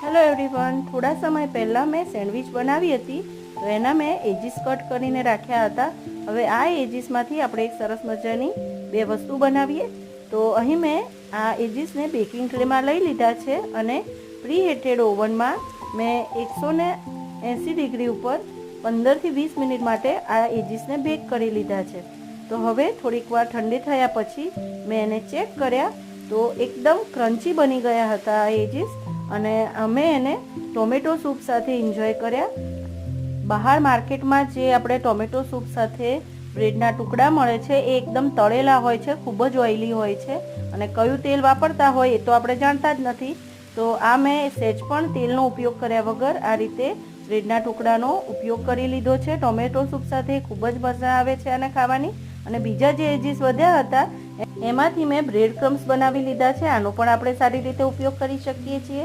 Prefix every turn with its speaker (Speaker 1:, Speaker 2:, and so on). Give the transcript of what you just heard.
Speaker 1: Hello everyone, થોડા સમય પહેલાં મેં સેન્ડવિચ બનાવી હતી તો એના મેં એજીસ કટ કરીને રાખ્યા હતા. હવે આ એજીસમાંથી આપણે એક સરસ મજાની બે વસ્તુ બનાવીએ. તો અહીં મેં આ એજીસને બેકિંગ ટ્રેમાં લઈ લીધા છે અને પ્રી હીટેડ ઓવનમાં મેં 180 ડિગ્રી ઉપર 15 થી 20 મિનિટ માટે આ એજીસને બેક કરી લીધા છે. તો હવે થોડીક વાર ઠંડી થયા પછી મેં એને ચેક કર્યા તો એકદમ ક્રન્ચી બની ગયા હતા આ એજીસ અને અમે એને ટોમેટો સૂપ સાથે એન્જોય કર્યા. બહાર માર્કેટમાં જે આપણે ટોમેટો સૂપ સાથે બ્રેડના ટુકડા મળે છે એ એકદમ તળેલા હોય છે, ખૂબ જ ઓઇલી હોય છે અને કયું તેલ વાપરતા હોય એ તો આપણે જાણતા જ નથી. તો આ મેં સહેજ પણ તેલનો ઉપયોગ કર્યા વગર આ રીતે બ્રેડના ટુકડાનો ઉપયોગ કરી લીધો છે ટોમેટો સૂપ સાથે. ખૂબ જ મજા આવે છે આને ખાવાની. અને બીજા જે એજીસ વધ્યા હતા એમાંથી મેં બ્રેડ ક્રમ્સ બનાવી લીધા છે. આનો પણ આપણે સારી રીતે ઉપયોગ કરી શકીએ છીએ.